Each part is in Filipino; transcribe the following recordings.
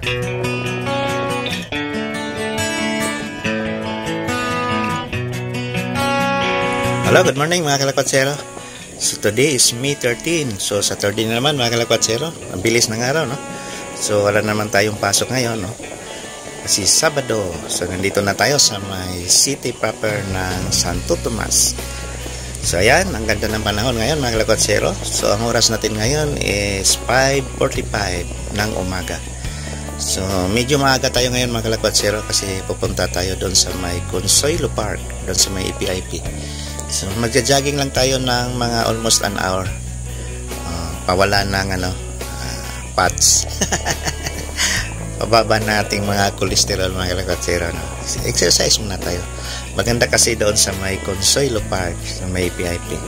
Hello, good morning mga kalakwatsero. So today is May 13. So Saturday na naman mga kalakwatsero. Ang bilis ng araw, no? So wala naman tayong pasok ngayon, no? Kasi Sabado. So nandito na tayo sa may city proper ng Santo Tomas. So ayan, ang ganda ng panahon ngayon mga kalakwatsero. So ang oras natin ngayon is 5:45 ng umaga. So medyo maaga tayo ngayon mga kalakwatsero kasi pupunta tayo doon sa may Consuelo Park, doon sa may EPIP. So magja-jogging lang tayo ng mga almost an hour. Pawala ng fats. Pababa nating mga cholesterol mga kalakwatsero, no? Exercise muna tayo. Maganda kasi doon sa may Consuelo Park, sa may EPIP.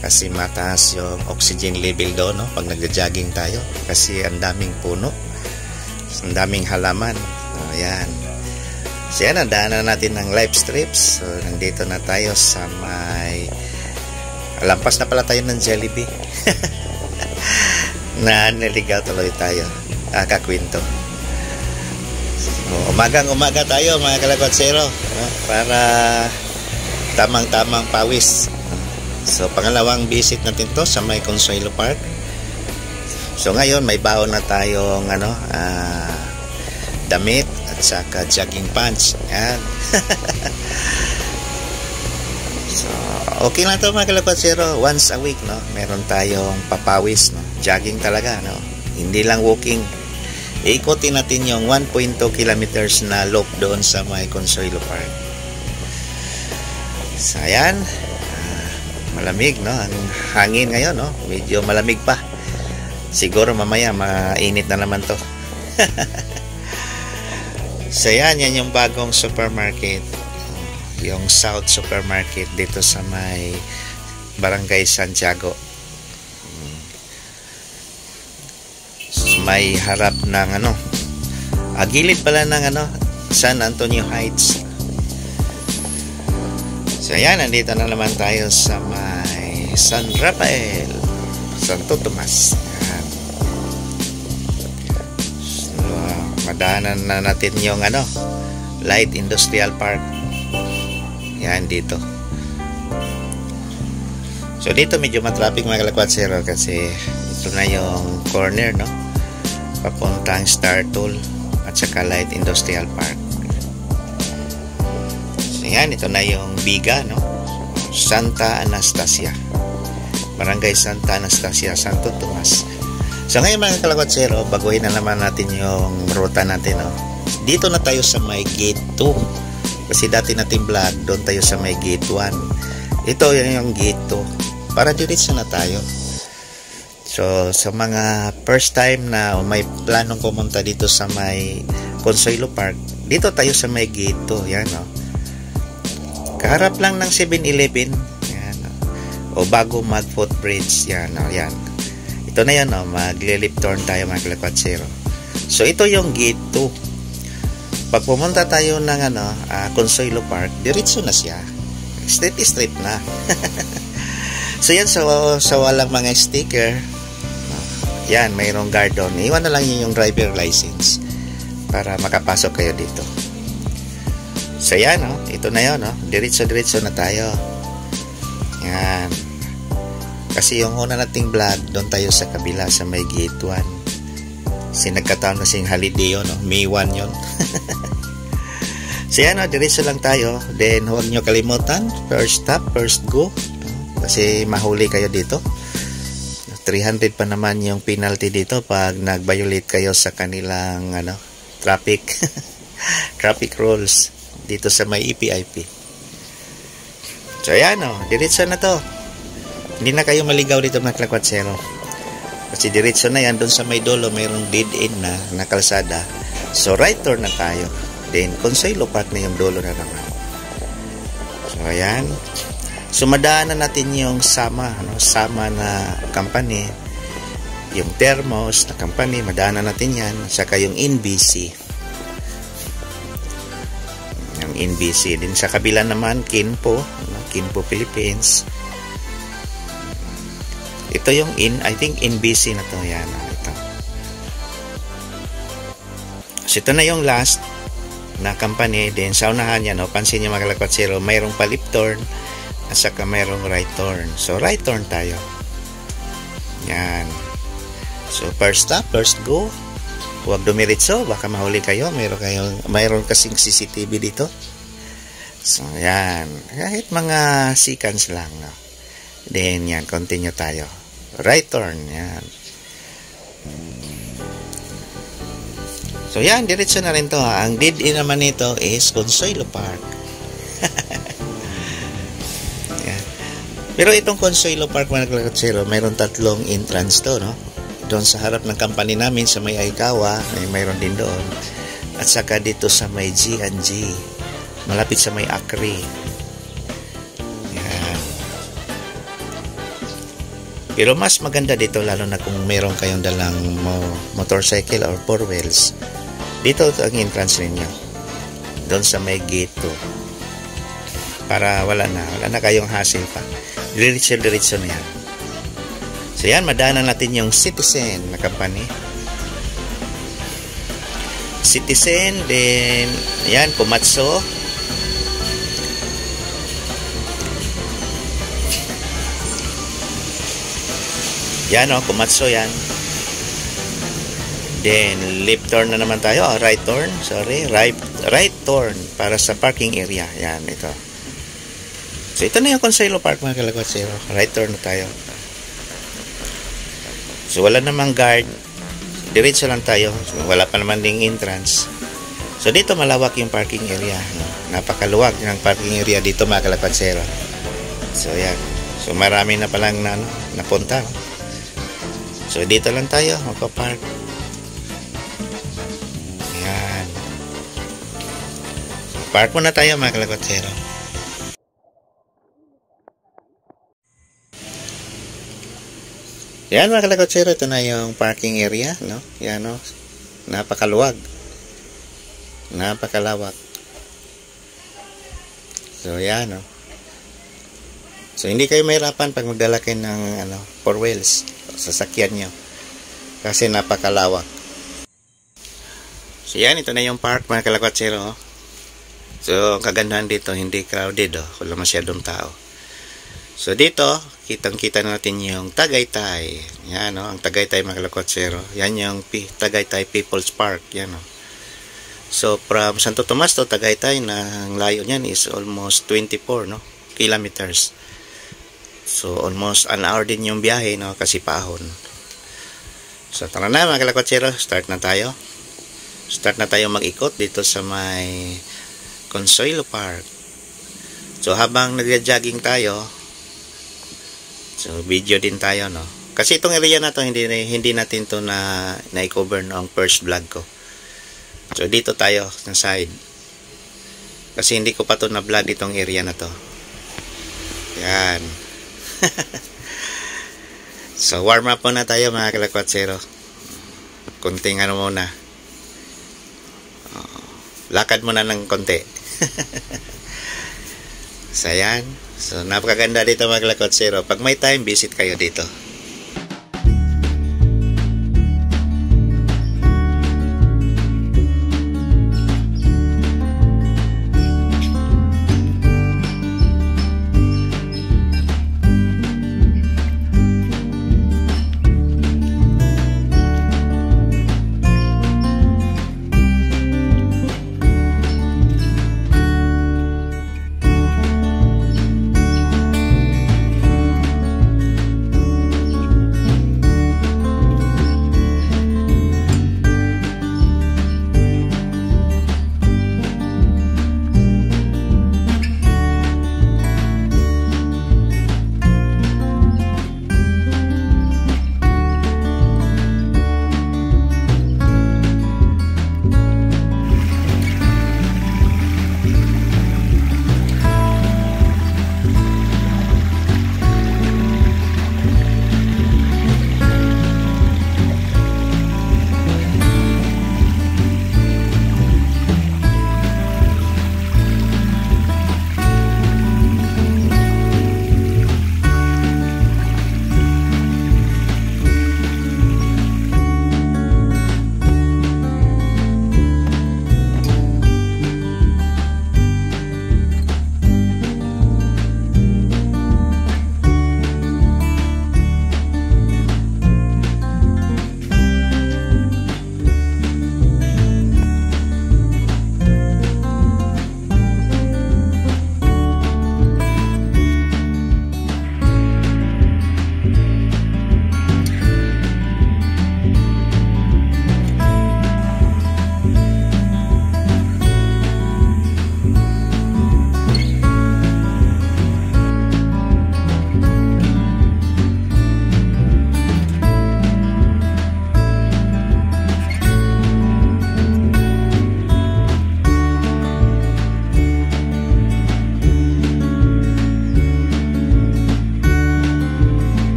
Kasi mataas yung oxygen level doon, no? Pag nagja-jogging tayo. Kasi ang daming puno. Ang daming halaman. Ayan. So yan, daanan natin ng live strips. So nandito na tayo sa may lampas na pala tayo ng Jollibee. Na naligaw tuloy tayo. Kakwento. So, umagang-umaga tayo mga kalakwatsero, para tamang-tamang pawis. So pangalawang visit natin to sa may Consuelo Park. So ngayon may baon na tayong damit at saka jogging pants. Yan. So okay lang to mga kalakwatsero. Once a week, no, meron tayong papawis, no? Jogging talaga, no? Hindi lang walking. Ikutin natin yung 1.2 kilometers na loop doon sa may Consuelo Park. So ayan, malamig, no? Ang hangin ngayon, no? Medyo malamig pa. Siguro mamaya mainit na naman to. So yan yung bagong supermarket, yung South Supermarket dito sa may Barangay Santiago. May harap ng gilid pala ng San Antonio Heights. So yan, nandito na naman tayo sa may San Rafael, Santo Tomas. Madaanan na natin yung Light Industrial Park. Yan dito. So dito medyo matraffic mga kalakwatsero kasi ito na yung corner, no? Papuntang Star Tool at saka Light Industrial Park. So yan, ito na yung Biga, no? Santa Anastasia, Barangay Santa Anastasia, Santo Tomas. So ngayon mga kalakwatsero, baguhin na naman natin yung ruta natin, no? Dito na tayo sa may gate 2. Kasi dati natin vlog, doon tayo sa may gate 1. Ito yung gate 2. Para diretso na tayo. So sa mga first time na may planong pumunta dito sa may Consuelo Park, dito tayo sa may gate 2. Yan, no? Kaharap lang ng 7-Eleven. Yan, no? O bago mag-footbridge. Yan, no? Yan. Ito na yan, no? Magle-left turn tayo mga kalakwatsero. So ito yung gate 2. Pag pumunta tayo ng Consuelo Park, diretso na siya. Straight na. So yan, sa walang mga sticker, yan, mayroong guard doon. Iwan na lang yung driver license para makapasok kayo dito. So yan, no? Ito na yun, no? Diretso na tayo. Yan. Kasi yung una nating vlog, doon tayo sa kabila sa may gate 1. Kasi nagkataon na sing holiday yun, no? May 1 yun. So yan, no? Diretso lang tayo. Then huwag nyo kalimutan, first stop, first go. Kasi mahuli kayo dito. 300 pa naman yung penalty dito pag nag-violate kayo sa kanilang traffic traffic rules dito sa may EPIP. So ayan, diretso na to. Hindi na kayo maligaw dito mga kalakwatsero. Kasi diretso na yan. Doon sa may dulo mayroong dead end na kalsada. So right turn na tayo. Then Consuelo Park na yung dulo na naman. So ayan. So madaanan natin yung Sama na company, yung Thermos na company, madaanan natin yan. Saka yung NBC. Yung NBC. Din sa kabila naman, Kinpo Philippines. Ito yung I think NBC na to. Yan. Ito. So ito na yung last na company. Then sa unahan yan, no, pansin nyo mga kalakwatsero, mayroong pa left turn at saka mayroong right turn. So right turn tayo. Yan. So first stop, first go. Huwag dumiritso, baka mahuli kayo. Mayroon kasing CCTV dito. So yan, kahit mga seconds lang, no? Then yan, continue tayo. Right turn, yan. So yan, diretso na rin to, ha? Ang dead end naman nito is Consuelo Park. Yan. Pero itong Consuelo Park, mga kalakwatsero, mayroon 3 entrance to, no? Doon sa harap ng company namin sa may Aikawa, mayroon din doon. At saka dito sa may G&G, malapit sa may Acre. Yan. Pero mas maganda dito, lalo na kung meron kayong dalang motorcycle or 4 wheels. Dito ang entrance ninyo. Doon sa may gate 2. Para wala na kayong hassle pa. Diretso na yan. So yan, madaanan natin yung Citizen na company. Citizen, then yan, Komatsu. Yan o, Komatsu yan. Then left turn na naman tayo, right turn, sorry, right turn para sa parking area. Yan, ito. So ito na yung Consuelo Park, mga kalakwatsero. Right turn na tayo. So wala namang guard, diretso lang tayo. So, wala pa naman ding entrance. So dito malawak yung parking area, no? Napakaluwag ng parking area dito, mga kalakwatsero. So yan. So marami na palang napunta. So dito lang tayo magpa-park. Yan. So, park muna tayo, mga kalakwatsero. Yan, mga kalakwatsero, ito na yung parking area, no? Yan, no? Napakaluwag. Napakalawak. So, yan, no? So, hindi kayo mahirapan pag magdala kayo ng 4 wheels. Sasakyan nyo. Kasi napakalawak. So, yan, ito na yung park, mga kalakwatsero. So, ang kagandahan dito, hindi crowded, oh. Wala masyadong tao. So dito, kitang-kita natin yung Tagaytay. Yan, no? Ang Tagaytay, mga kalakwatsero. Yan yung Tagaytay People's Park. Yan, no? So from Santo Tomas to Tagaytay, na ang layo niyan is almost 24 kilometers. So almost an hour din yung biyahe, no? Kasi paahon. So tara na, mga kalakwatsero, start na tayo. Start na tayo mag-ikot dito sa may Consuelo Park. So habang nagja-jogging tayo, so video din tayo, no? Kasi itong area na to hindi natin to na-cover noong first vlog ko. So dito tayo sa side. Kasi hindi ko pa to na-vlog itong area na to. Yan. So warm up muna tayo, mga kalakwatsero. Kunting muna. Lakad muna ng konti. So yan. So napakaganda dito, mga kalakwatsero. Pag may time, visit kayo dito.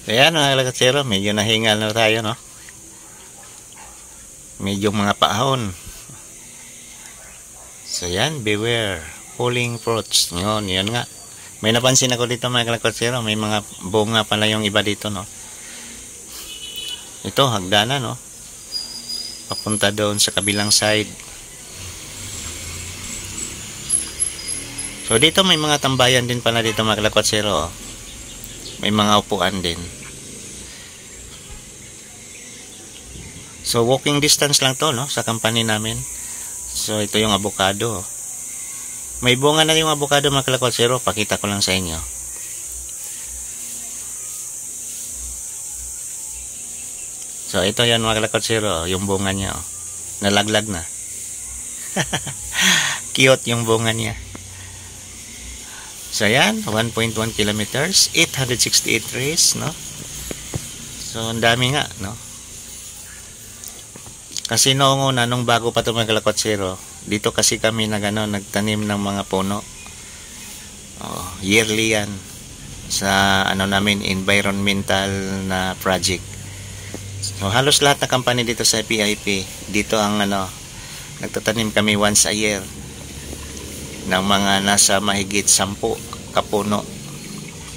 Ayan mga kalakatsero, medyo nahingal na tayo, no? Medyo mga paahon. So yan, beware falling fruits. Yun nga. May napansin ako dito mga kalakatsero, may mga bunga pala yung iba dito, no? Ito, hagdanan, no? Papunta doon sa kabilang side. So dito may mga tambayan din pala dito mga kalakatsero, oh. May mga upuan din. So walking distance lang to, no, sa company namin. So ito yung avocado. May bunga na yung avocado mga kalakatsero, pakita ko lang sa inyo. So ito yan mga kalakatsero, yung bunga niya, oh. Nalaglag na. Cute yung bunga niya. So yan, 1.1 kilometers, 868 trees, no? So ang dami nga, no? Kasi noong una, nung bago pa ito mga kalakatsero, dito kasi kami nagtanim ng mga puno. Yearly yan. Sa namin, environmental na project. So halos lahat na company dito sa PIP, dito ang nagtatanim kami once a year ng mga nasa mahigit 10 kapuno.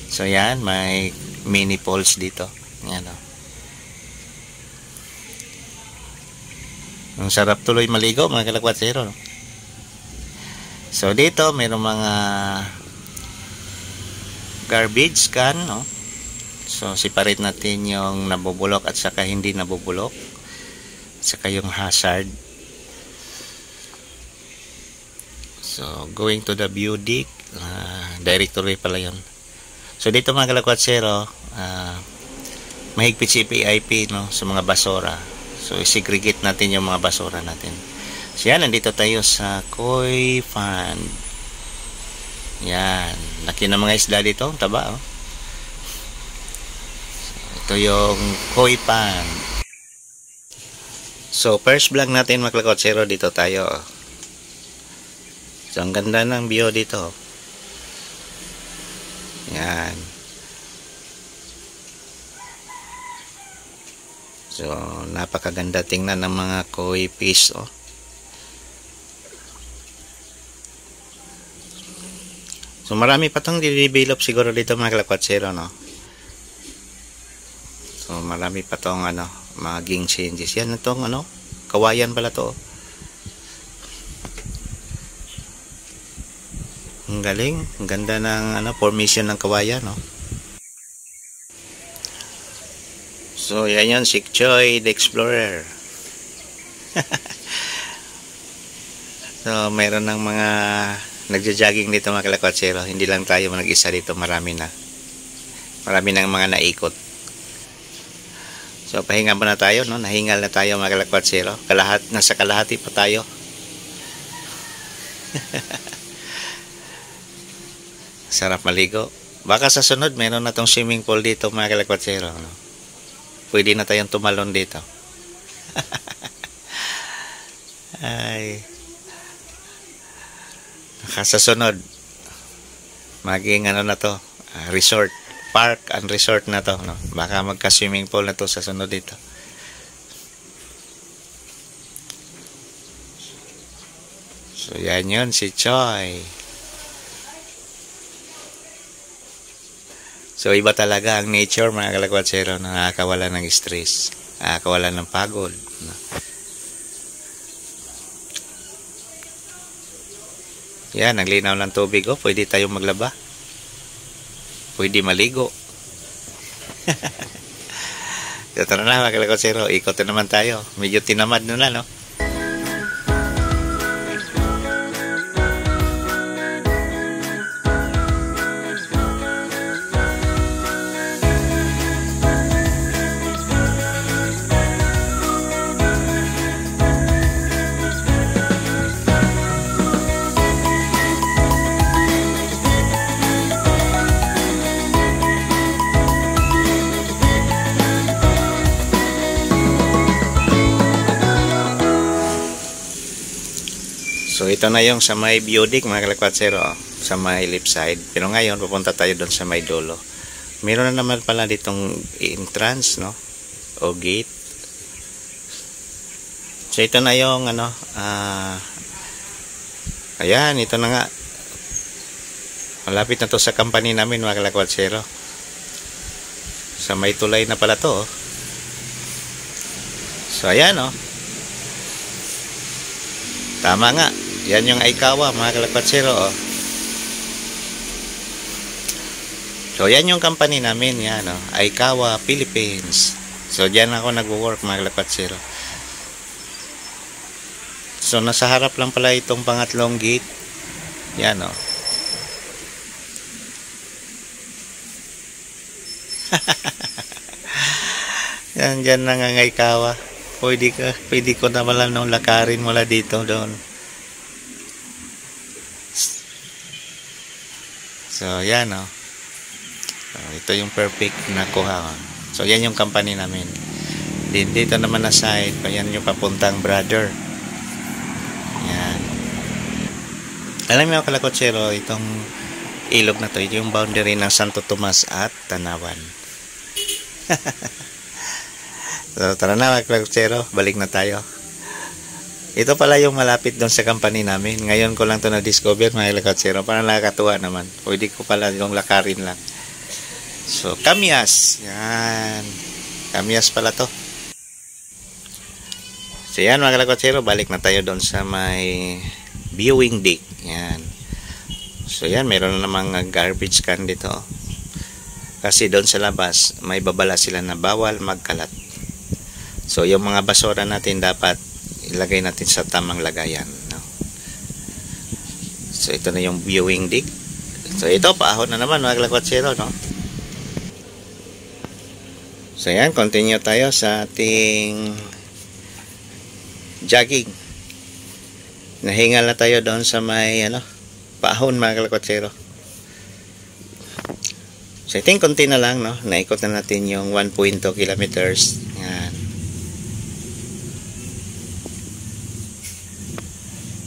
So yan, may mini falls dito. Yan, ang sarap tuloy maligo mga kalakatsero, no? So dito mayroong mga garbage can, no? So separate natin yung nabubulok at saka hindi nabubulok, saka yung hazard. So going to the Budic directory pala yun. So dito mga kalakatsero, mahigpit si PIP, no, sa mga basura. So i-segregate natin yung mga basura natin. So yan, nandito tayo sa koi pond. Yan, laki ng mga isda dito, taba, oh. So, ito yung koi pond. So first vlog natin mga kalakatsero, dito tayo. So ang ganda ng view dito. Yan. So napakaganda tingnan ng mga koi fish, oh. So marami pa tong i-develop siguro dito mga kalakatsero, no? So marami pa tong maging changes. Yan itong kawayan pala to. Ang galing, ang ganda ng formation ng kawayan, no? So yan yun, si Choy the Explorer. So mayroon ng mga nagja-jogging dito mga kalakatsero. Hindi lang tayo nag-isa dito, marami na. Marami ng mga naikot. So pahinga muna tayo, no? Nahingal na tayo mga kalakatsero. Nasa kalahati pa tayo. Sarap maligo. Baka sa sunod meron na tong swimming pool dito mga kalakatsero, no? Pwede na tayong tumalon dito. Ay. Sa sunod, maging na to, resort, park and resort na to, no? Baka magka-swimming pool na to sa sunod dito. So yan yun, si Choy. So iba talaga ang nature mga kalakatsero, nakakawala ng stress, nakakawala ng pagod, no? Yan, naglinaw ng tubig, oh. Pwede tayong maglaba, pwede maligo. So tara na mga kalakatsero, ikot na naman tayo. Medyo tinamad na, no? So ito na yung sa may Budic mga kalakatsero, sa may left side. Pero ngayon pupunta tayo doon sa may dulo. Meron na naman pala ditong entrance, no? O gate. So ito na yung ano, ayan, ito na nga. Malapit na to sa company namin, mga kalakwatsero. Sa may tulay na pala to, oh. So ayan, oh. Tama nga. Yan yung Aikawa, mga kalakwatsero, oh. So yan yung company namin, yan, oh. Aikawa Philippines. So diyan ako nagwo-work, mga kalakwatsero. So nasa harap lang pala itong pangatlong gate. Yan, oh. Yan, dyan nangangaykawa. Pwede ko na pala nung lakarin mula dito doon. So yan, oh. So, ito yung perfect na kuha. So yan yung company namin. Dito naman na side, yan yung papuntang Brother. Yan. Alam mo, kalakwatsero, itong ilog na to, ito yung boundary ng Santo Tomas at Tanawan. So tara na, mga kalakwatsero, balik na tayo. Ito pala yung malapit doon sa company namin. Ngayon ko lang to na-discover, mga kalakwatsero. Parang nakakatuwa naman. Pwede ko pala yung lakarin lang. So, Kamyas. Yan. Kamyas pala to. So, yan, mga kalakwatsero. Balik na tayo doon sa may viewing deck. Yan. So, yan. Meron na namang garbage can dito. Kasi doon sa labas, may babala sila na bawal magkalat. So, yung mga basura natin dapat ilagay natin sa tamang lagayan, no? So ito na yung viewing deck. So ito, paahon na naman, mga kalakwatsero, no? So yan, continue tayo sa ating jogging. Nahingal na tayo doon sa may paahon, mga kalakwatsero. So I think konti na lang, no? Naikot na natin yung 1.2 kilometers. Yan.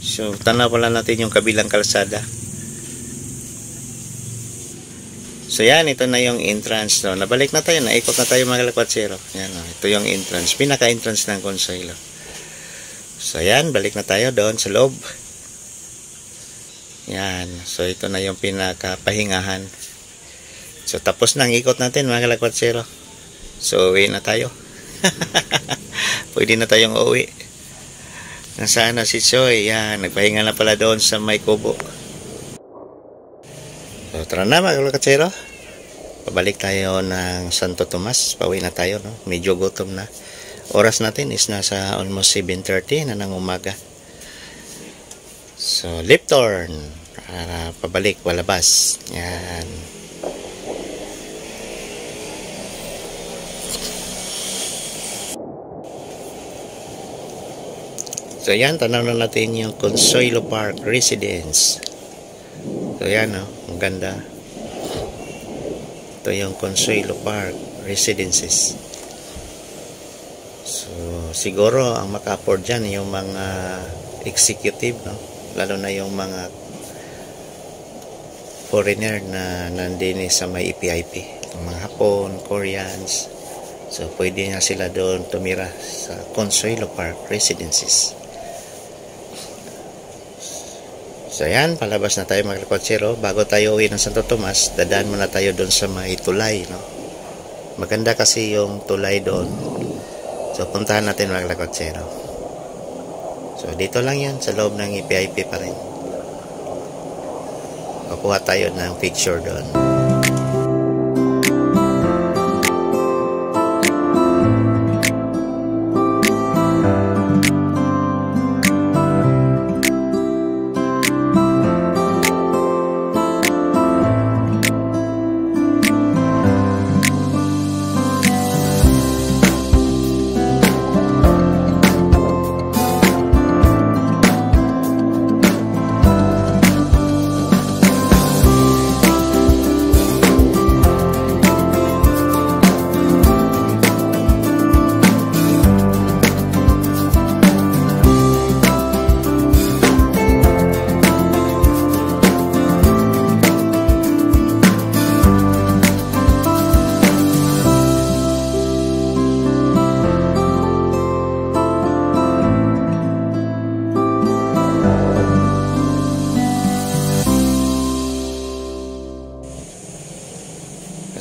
So, tanaw pala natin yung kabilang kalsada. So, yan. Ito na yung entrance. No? Nabalik na tayo. Naikot na tayo, mga kalakwatsero. Yan. No? Ito yung entrance. Pinaka-entrance ng Consuelo. So, yan. Balik na tayo doon sa loob. Yan. So, ito na yung pinaka-pahingahan. So, tapos na ang ikot natin, mga kalakwatsero. So, uwi na tayo. Pwede na tayong uwi. Nasaan na si Choy? Yan, nagpahinga na pala doon sa may kubo. So, tara na, mga kalakwatsero. Pabalik tayo ng Santo Tomas. Pauwi na tayo, no? Medyo gutom na. Oras natin is nasa almost 7:30 na ng umaga. So, left turn. Para pabalik, walabas. Yan. So yan, tanaw na natin yung Consuelo Park Residence. So yan, oh, ang ganda. Ito yung Consuelo Park Residences. So siguro ang maka-afford dyan yung mga executive, no? Lalo na yung mga foreigner na nandini sa may EPIP. Yung mga Hapon, Koreans. So pwede nga sila doon tumira sa Consuelo Park Residences. So ayan, palabas na tayo, mga kalakwatsero. Bago tayo uwi ng Santo Tomas, dadaan muna tayo doon sa may tulay, no? Maganda kasi yung tulay doon. So puntahan natin, mga kalakwatsero. So dito lang yan, sa loob ng EPIP pa rin. Kukuha tayo ng picture doon.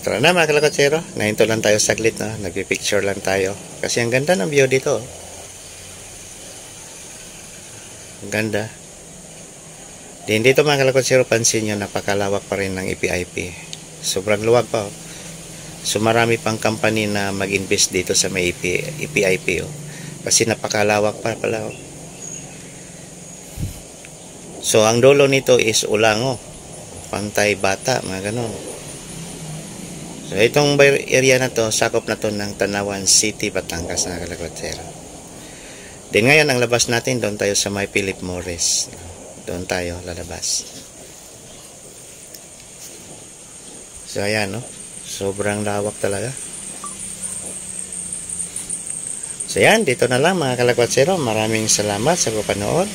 tara na mga kalakotsero. Nahinto lang tayo saglit, no? Nagpipicture lang tayo. Kasi ang ganda ng view dito. Ang ganda. Din dito mga kalakotsero, pansin nyo, napakalawak pa rin ng EPIP. Sobrang luwag pa. Oh. So marami pang company na mag-invest dito sa may EPIP. Oh. Kasi napakalawak pa pala. Oh. So ang dulo nito is Ulango. Pantay Bata, mga ganon. So itong area na to, sakop na to ng Tanawan City, Batangas na kalakotsero. Then ngayon ang labas natin, doon tayo sa may Philip Morris. Doon tayo lalabas. So ayan, no? Sobrang lawak talaga. So yan, dito na lang mga kalakotsero. Maraming salamat sa panonood.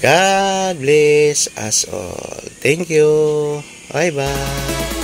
God bless us all. Thank you. Bye bye.